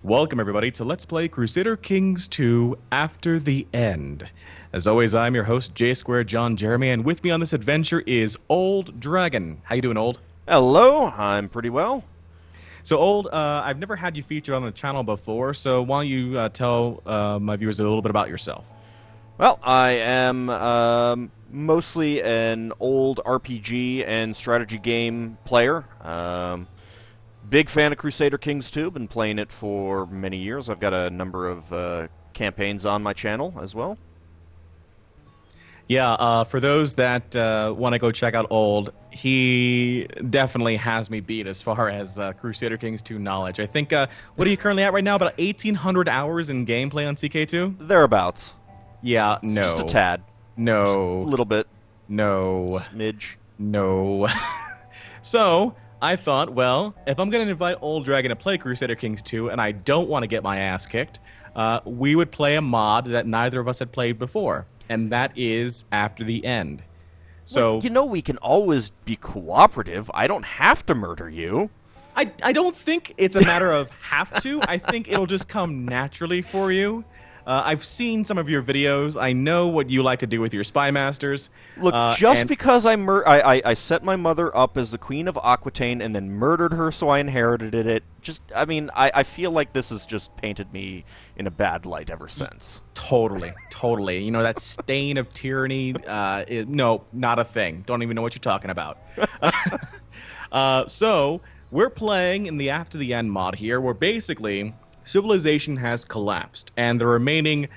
Welcome, everybody, to Let's Play Crusader Kings II After the End. As always, I'm your host, J2JonJeremy, and with me on this adventure is AuldDragon. How you doing, Old? Hello, I'm pretty well. So, Old, I've never had you featured on the channel before, so why don't you tell my viewers a little bit about yourself? Well, I am mostly an old RPG and strategy game player. Big fan of Crusader Kings II, been playing it for many years. I've got a number of campaigns on my channel as well. Yeah, for those that want to go check out Old, he definitely has me beat as far as Crusader Kings 2 knowledge. I think, what are you currently at right now? About 1,800 hours in gameplay on CK2? Thereabouts. Yeah, It's no. just a tad. No. Just a little bit. No. Smidge. No. So, I thought, well, if I'm going to invite AuldDragon to play Crusader Kings 2 and I don't want to get my ass kicked, we would play a mod that neither of us had played before, and that is After the End. So, Well, you know, we can always be cooperative. I don't have to murder you. I don't think it's a matter of have to. I think it'll just come naturally for you. I've seen some of your videos. I know what you like to do with your spy masters. Look, because I set my mother up as the Queen of Aquitaine and then murdered her so I inherited it, I feel like this has just painted me in a bad light ever since. Totally. You know, that stain of tyranny, no, not a thing. Don't even know what you're talking about. So, we're playing in the After the End mod here, where basically civilization has collapsed, and the remaining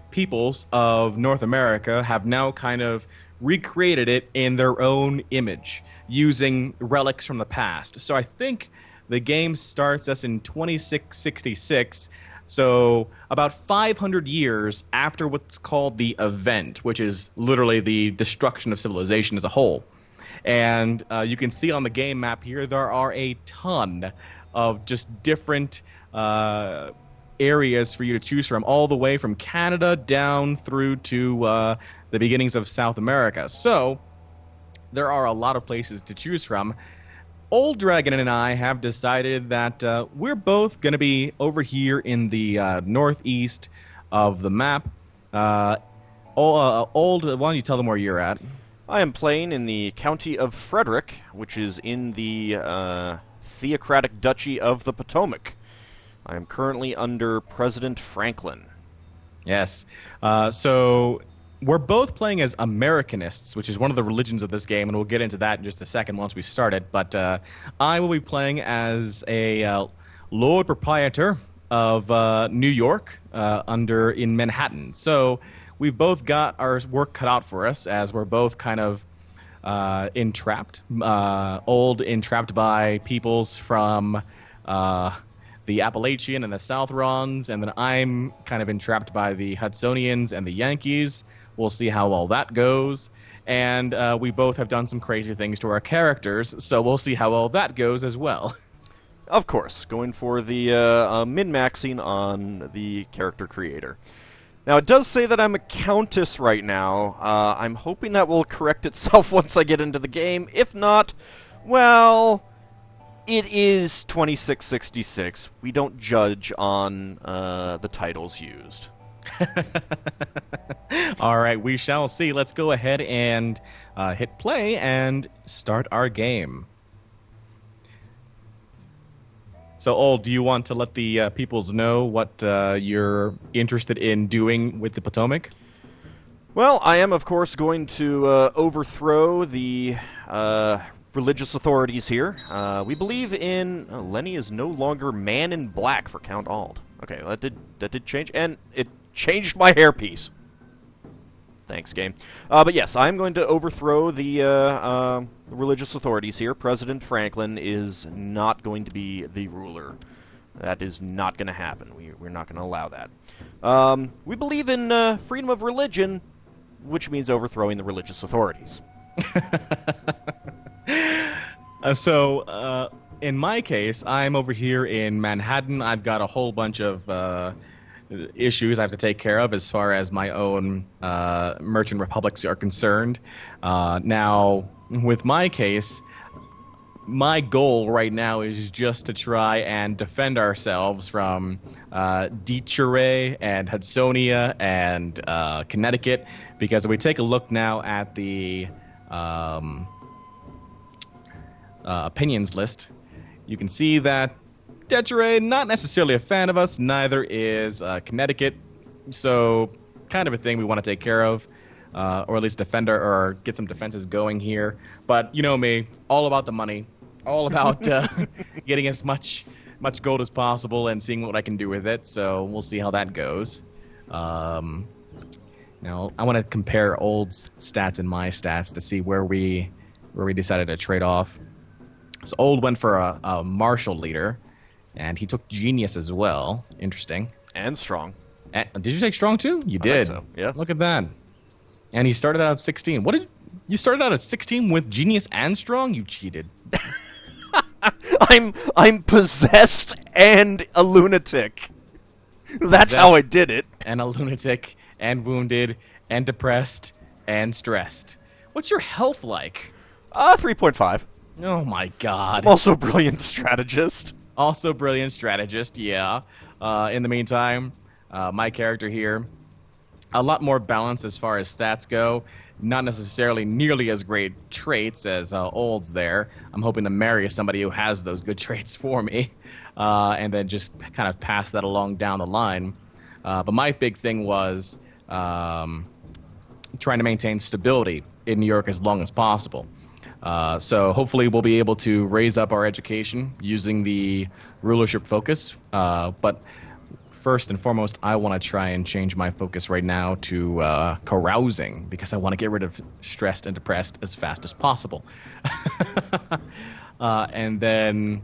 peoples of North America have now kind of recreated it in their own image, using relics from the past. So I think the game starts us in 2666, so about 500 years after what's called the event, which is literally the destruction of civilization as a whole. And you can see on the game map here, there are a ton of just different areas for you to choose from, all the way from Canada down through to the beginnings of South America. So there are a lot of places to choose from. AuldDragon and I have decided that we're both going to be over here in the northeast of the map. Old, why don't you tell them where you're at? I am playing in the County of Frederick, which is in the Theocratic Duchy of the Potomac. I am currently under President Franklin. Yes. So we're both playing as Americanists, which is one of the religions of this game, and we'll get into that in just a second once we start it. But I will be playing as a Lord Proprietor of New York in Manhattan. So we've both got our work cut out for us, as we're both kind of entrapped. Old entrapped by peoples from the Appalachian and the South Rons, and then I'm kind of entrapped by the Hudsonians and the Yankees. We'll see how all that goes. And we both have done some crazy things to our characters, so we'll see how all that goes as well. Of course, going for the min-maxing on the character creator. Now, it does say that I'm a countess right now. I'm hoping that will correct itself once I get into the game. If not, well, it is 2666. We don't judge on the titles used. All right, we shall see. Let's go ahead and hit play and start our game. So, Old, do you want to let the peoples know what you're interested in doing with the Potomac? Well, I am, of course, going to overthrow the religious authorities here. We believe in... Lenny is no longer man in black for Count Ald. Okay, that did change, and it changed my hairpiece. Thanks, game. But yes, I'm going to overthrow the religious authorities here. President Franklin is not going to be the ruler. That is not going to happen. We're not going to allow that. We believe in freedom of religion, which means overthrowing the religious authorities. So, in my case, I'm over here in Manhattan. I've got a whole bunch of issues I have to take care of as far as my own merchant republics are concerned. Now, with my case, my goal right now is just to try and defend ourselves from Detroit and Hudsonia and Connecticut, because if we take a look now at the opinions list, you can see that Detroit, not necessarily a fan of us, neither is Connecticut, so kind of a thing we want to take care of. Or at least defend or get some defenses going here. But you know me, all about the money, all about getting as much gold as possible and seeing what I can do with it. So we'll see how that goes. Now I want to compare Old's stats and my stats to see where we decided to trade off. So Old went for a martial leader, and he took genius as well. Interesting. And strong. Did you take strong too? You did. I think so, yeah. Look at that. And he started out at 16. You started out at 16 with genius and strong? You cheated. I'm possessed and a lunatic. That's how I did it. And a lunatic and wounded and depressed and stressed. What's your health like? 3.5. Oh my god. I'm also a brilliant strategist. Also brilliant strategist, yeah. In the meantime, my character here, a lot more balance as far as stats go. Not necessarily nearly as great traits as Old's there. I'm hoping to marry somebody who has those good traits for me, and then just kind of pass that along down the line. But my big thing was trying to maintain stability in New York as long as possible. So hopefully we'll be able to raise up our education using the rulership focus. But first and foremost, I want to try and change my focus right now to carousing, because I want to get rid of stressed and depressed as fast as possible. And then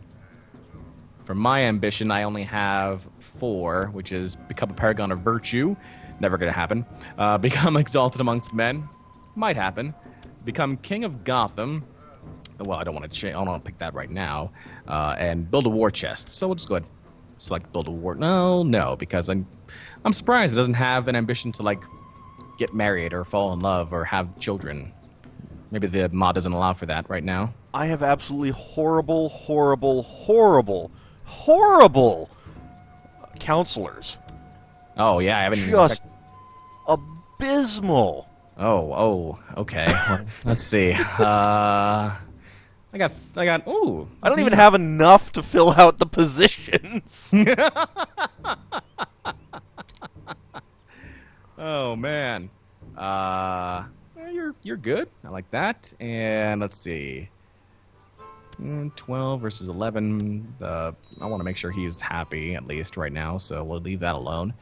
for my ambition, I only have 4, which is become a paragon of virtue. Never going to happen. Become exalted amongst men. Might happen. Become king of Gotham. Well, I don't want to. I don't want to pick that right now. And build a war chest. So we'll just go ahead. Select build a war. No, because I'm surprised it doesn't have an ambition to like get married or fall in love or have children. Maybe the mod doesn't allow for that right now. I have absolutely horrible counselors. Oh yeah, I haven't even just abysmal. Oh, okay. Let's see. I got. Ooh. I don't even have enough to fill out the positions. Oh man. You're good. I like that. And let's see. 12 versus 11. I want to make sure he's happy at least right now, so we'll leave that alone.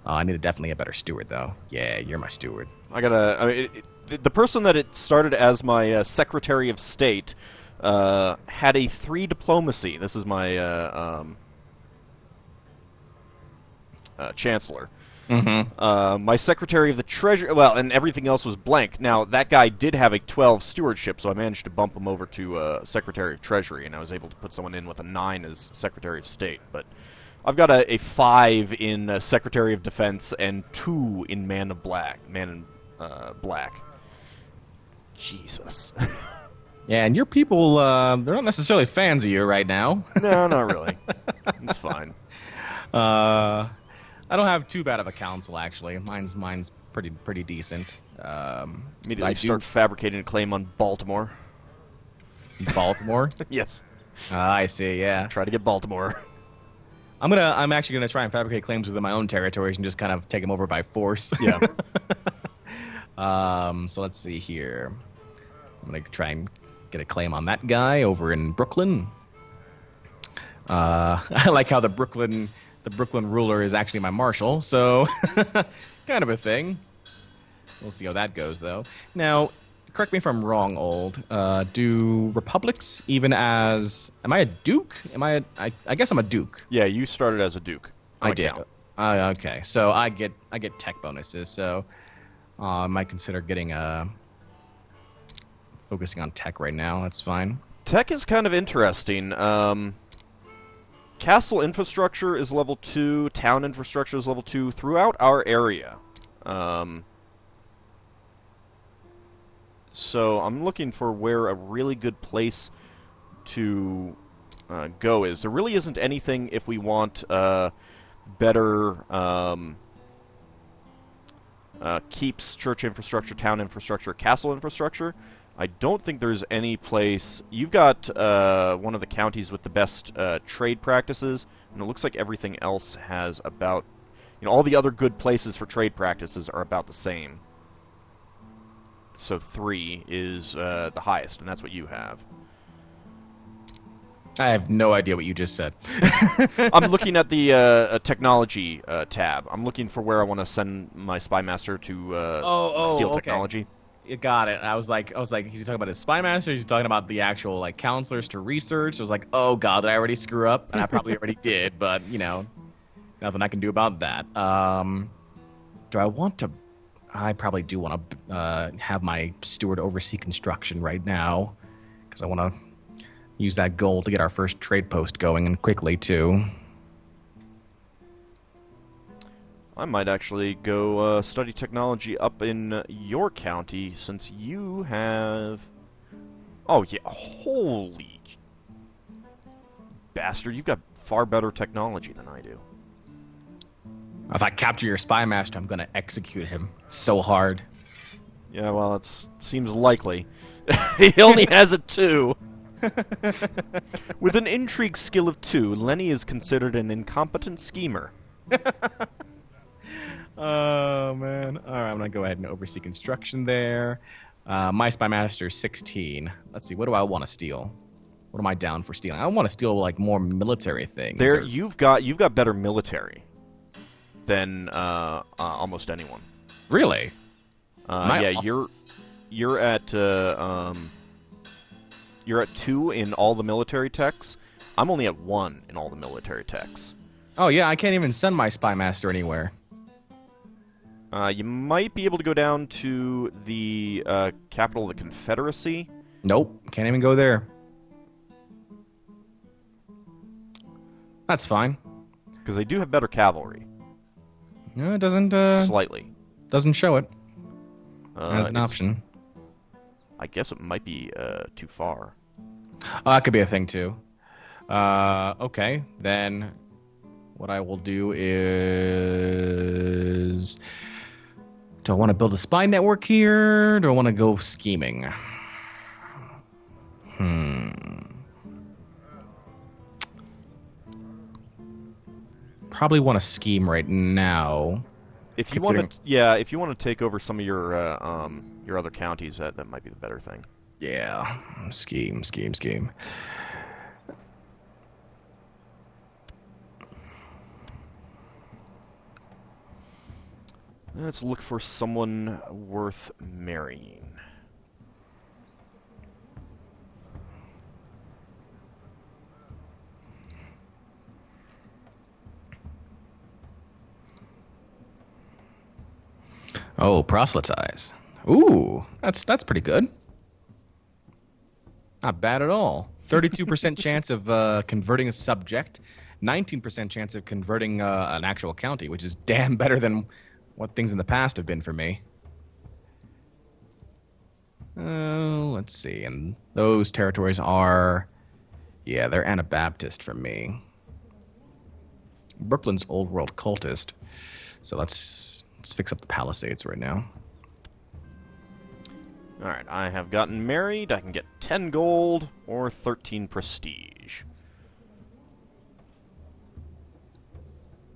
I need definitely a better steward though. Yeah, you're my steward. The person that it started as my Secretary of State had a 3 diplomacy. This is my Chancellor. Mm-hmm. My Secretary of the Treasury, and everything else was blank. Now, that guy did have a 12 stewardship, so I managed to bump him over to Secretary of Treasury, and I was able to put someone in with a 9 as Secretary of State. But I've got a 5 in Secretary of Defense and 2 in Man in Black. Jesus. Yeah, and your people, they're not necessarily fans of you right now. No, not really. It's fine. I don't have too bad of a council, actually. Mine's pretty decent. Immediately start fabricating a claim on Baltimore. Baltimore? Yes. I see, yeah. Try to get Baltimore. I'm actually gonna try and fabricate claims within my own territories and just kind of take them over by force. Yeah. So let's see here. I'm gonna try and get a claim on that guy over in Brooklyn. I like how the Brooklyn ruler is actually my marshal, so kind of a thing. We'll see how that goes, though. Now, correct me if I'm wrong, Old. Do republics even as... Am I a duke? I guess I'm a duke. Yeah, you started as a duke. I did. Okay, so I get tech bonuses, so I might consider getting focusing on tech right now. That's fine. Tech is kind of interesting. Castle infrastructure is level 2, town infrastructure is level 2 throughout our area. So I'm looking for where a really good place to go is there really isn't anything if we want better keeps, church infrastructure, town infrastructure, castle infrastructure. I don't think there's any place... You've got one of the counties with the best trade practices, and it looks like everything else has about... all the other good places for trade practices are about the same. So 3 is the highest, and that's what you have. I have no idea what you just said. I'm looking at the technology tab. I'm looking for where I want to send my spy master to steal technology. You got it. I was like, is he talking about his spy master? Or is he talking about the actual like counselors to research? I was like, oh god, did I already screw up? And I probably already did, but nothing I can do about that. Do I want to? I probably do want to have my steward oversee construction right now because I want to use that gold to get our first trade post going, and quickly, too. I might actually go study technology up in your county, since you have... Oh, yeah, holy... Bastard, you've got far better technology than I do. If I capture your spy master, I'm going to execute him so hard. Yeah, well, it seems likely. He only has a 2. With an intrigue skill of 2, Lenny is considered an incompetent schemer. Oh, man. All right, I'm going to go ahead and oversee construction there. My spy master is 16. Let's see, what do I want to steal? What am I down for stealing? I want to steal like more military things. There, you've got better military than almost anyone. Really? Yeah, you're at you're at 2 in all the military techs. I'm only at 1 in all the military techs. Oh yeah, I can't even send my spy master anywhere. You might be able to go down to the capital of the Confederacy. Nope, can't even go there. That's fine. Because they do have better cavalry. No, it doesn't. Slightly. Doesn't show it as an option. I guess it might be too far. Oh, that could be a thing too. Okay, then what I will do is... Do I want to build a spy network here? Or do I want to go scheming? Probably want to scheme right now. If you want to, if you want to take over some of your other counties, that might be the better thing. Yeah, scheme. Let's look for someone worth marrying. Oh, proselytize. Ooh, that's pretty good. Not bad at all. 32% chance of converting a subject, 19% chance of converting an actual county, which is damn better than what things in the past have been for me. Let's see. And those territories are... Yeah, they're Anabaptist for me. Brooklyn's Old World cultist. So let's fix up the Palisades right now. Alright, I have gotten married. I can get 10 gold or 13 prestige.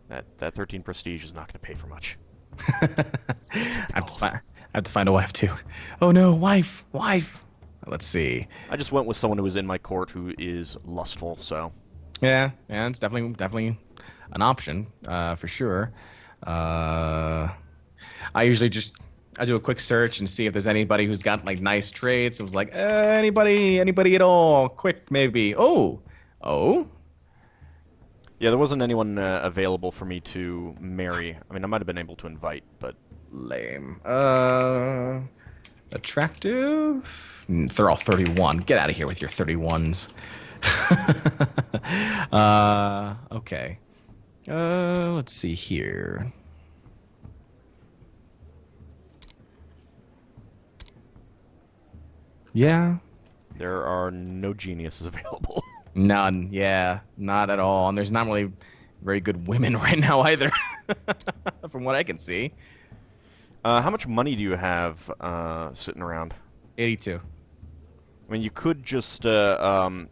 That 13 prestige is not going to pay for much. I have to find a wife too. Oh no, wife. Let's see. I just went with someone who was in my court who is lustful, so... Yeah, it's definitely an option, for sure. I usually I do a quick search and see if there's anybody who's got like nice traits. It was like, anybody at all? Quick, maybe. Oh. Yeah, there wasn't anyone available for me to marry. I mean, I might have been able to invite, but... Lame. Attractive? They're all 31. Get out of here with your 31s. Okay. Let's see here. Yeah. There are no geniuses available. None. Yeah, not at all. And there's not really very good women right now either, from what I can see. How much money do you have sitting around? 82. I mean, you could just... It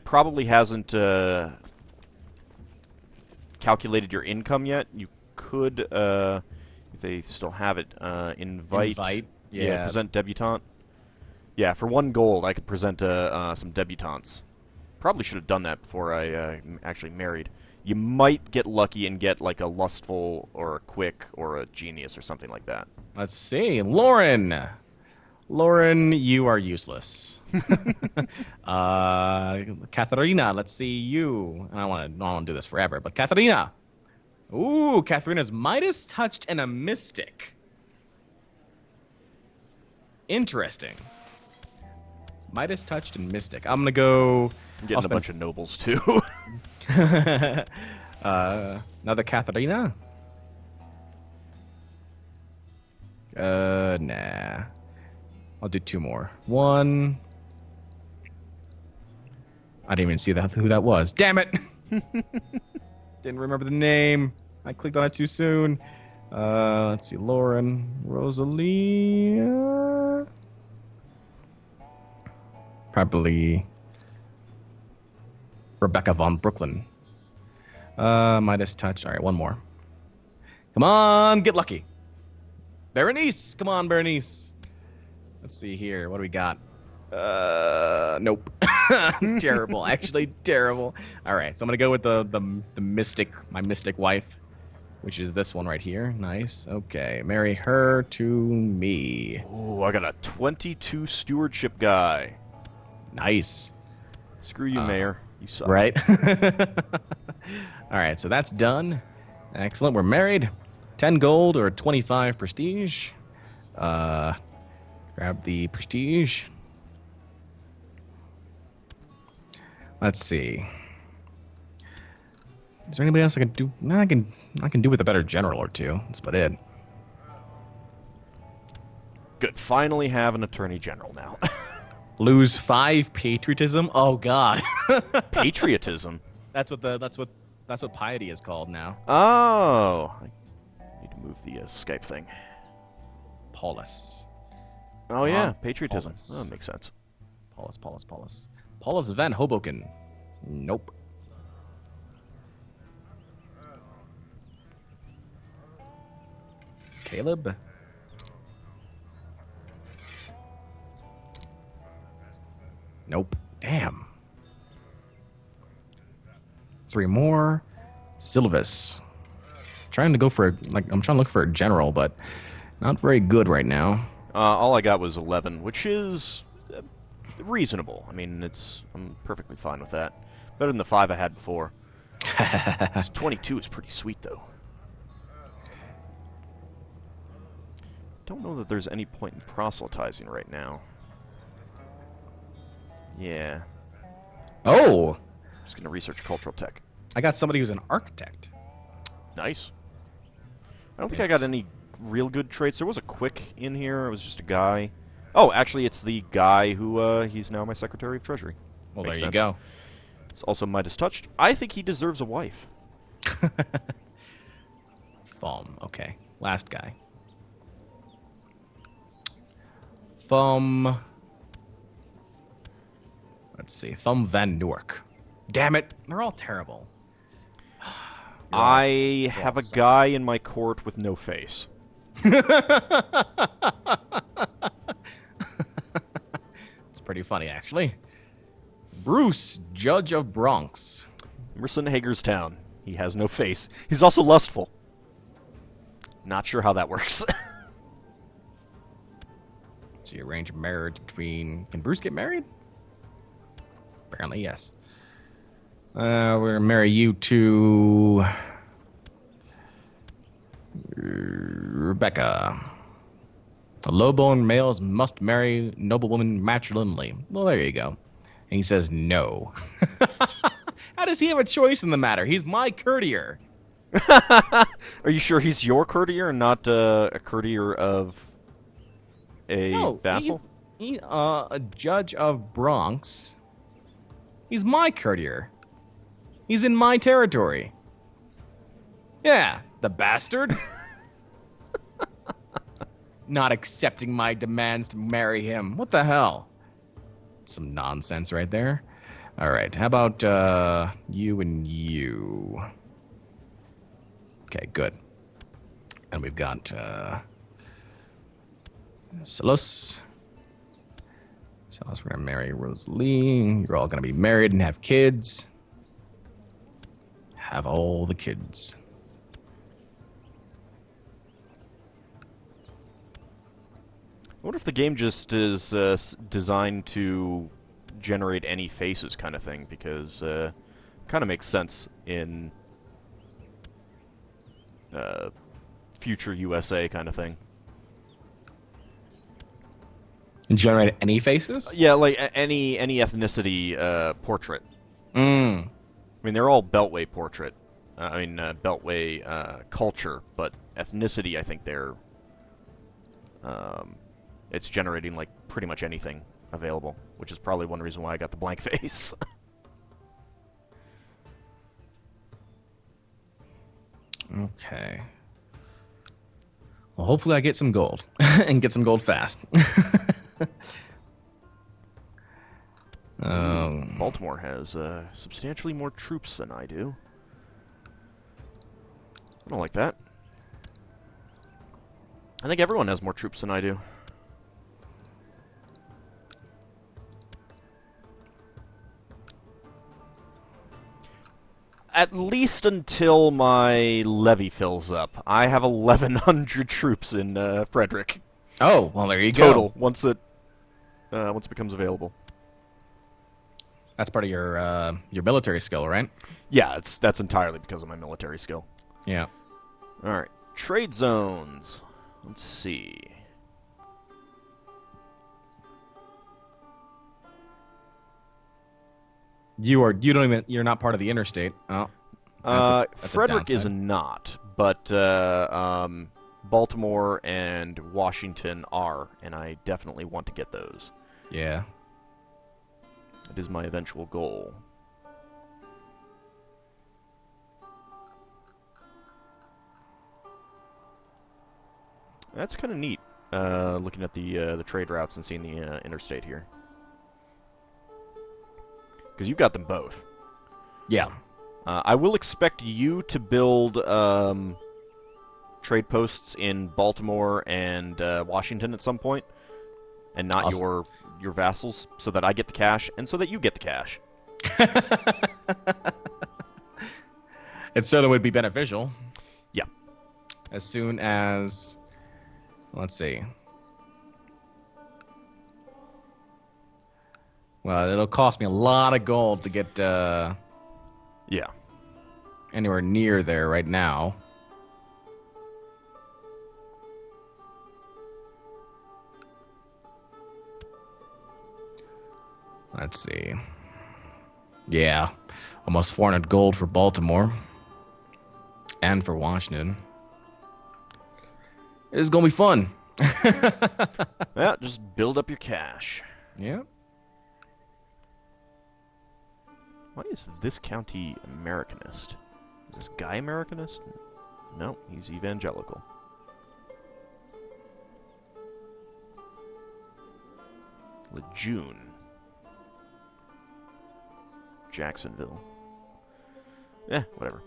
probably hasn't calculated your income yet. You could, if they still have it, invite. Yeah. Present debutante. Yeah, for 1 gold, I could present some debutantes. Probably should have done that before I actually married. You might get lucky and get like a lustful or a quick or a genius or something like that. Let's see. Lauren, you are useless. Katharina, let's see you. I don't want to do this forever, but Katharina. Ooh, Katharina's Midas touched and a mystic. Interesting. Midas touched and mystic. I'm gonna go. I'm getting a bunch of nobles too. Another Katharina. Nah. I'll do 2 more. 1. I didn't even see who that was. Damn it! Didn't remember the name. I clicked on it too soon. Let's see. Lauren. Rosalia. Probably Rebecca von Brooklyn. Midas touch. All right, 1 more. Come on, get lucky. Berenice. Come on, Berenice. Let's see here. What do we got? Nope. Terrible. Actually, terrible. All right, so I'm gonna go with the mystic, my mystic wife, which is this one right here. Nice. Okay, marry her to me. Ooh, I got a 22 stewardship guy. Nice. Screw you, Mayor. You suck. Right? All right, so that's done. Excellent. We're married. 10 gold or 25 prestige. Grab the prestige. Let's see. Is there anybody else I can do? No, I can do with a better general or two. That's about it. Good. Finally have an attorney general now. Lose 5 patriotism? Oh God. Patriotism. That's what piety is called now. Oh. I need to move the Skype thing. Paulus. Oh yeah, patriotism. Paulus. Oh, that makes sense. Paulus Van Hoboken. Nope. Caleb. Nope. Damn. 3 more. Silvus. I'm trying to look for a general, but not very good right now. All I got was 11, which is reasonable. I mean, I'm perfectly fine with that. Better than the 5 I had before. This 22 is pretty sweet, though. Don't know that there's any point in proselytizing right now. Yeah. Oh! Just gonna research cultural tech. I got somebody who's an architect. Nice. I don't think I got any real good traits. There was a quick in here. It was just a guy. Oh, actually, it's the guy who, he's now my Secretary of Treasury. Well, Makes there you sense. go. It's also Midas touched. I think he deserves a wife. Thumb. Okay. Last guy. Thumb. Let's see. Thumb Van Newark. Damn it. They're all terrible. I have a guy in my court with no face. It's pretty funny, actually. Bruce, Judge of Bronx. Emerson Hagerstown. He has no face. He's also lustful. Not sure how that works. So you arrange marriage between... Can Bruce get married? Apparently, yes. We're going to marry you to... Rebecca. Low-born males must marry noblewomen matrilineally. Well, there you go. And he says no. How does he have a choice in the matter? He's my courtier. Are you sure he's your courtier and not a courtier of a vassal? A judge of Bronx. He's my courtier. He's in my territory. Yeah, the bastard. Not accepting my demands to marry him. What the hell? Some nonsense right there. All right, how about you and you? Okay, good. And we've got Salos. Salos, we're gonna marry Rosalie. You're all gonna be married and have kids. Have all the kids. I wonder if the game just is designed to generate any faces kind of thing, because kind of makes sense in future USA kind of thing. Generate any faces? Yeah, like any ethnicity portrait. I mean, they're all Beltway portrait. Beltway culture, but ethnicity, I think they're... it's generating, like, pretty much anything available, which is probably one reason why I got the blank face. Okay. Well, hopefully I get some gold. And get some gold fast. Baltimore has substantially more troops than I do. I don't like that. I think everyone has more troops than I do. At least until my levy fills up. I have 1,100 troops in Frederick. Oh, well, there you Total, go. once it becomes available. That's part of your military skill, right? Yeah, that's entirely because of my military skill. Yeah. All right, trade zones. Let's see. You're not part of the interstate. Oh. That's Frederick is not, but Baltimore and Washington are, and I definitely want to get those. Yeah. It is my eventual goal. That's kind of neat, looking at the trade routes and seeing the interstate here. Because you've got them both. Yeah. I will expect you to build trade posts in Baltimore and Washington at some point, and not your vassals, so that I get the cash and so that you get the cash. It certainly would be beneficial. Yeah. As soon as... Let's see. Well, it'll cost me a lot of gold to get Yeah. anywhere near there right now. Let's see. Yeah. Almost 400 gold for Baltimore. And for Washington. It's going to be fun. Yeah, just build up your cash. Yeah. Why is this county Americanist? Is this guy Americanist? No, he's evangelical. Lejeune. Jacksonville. Whatever.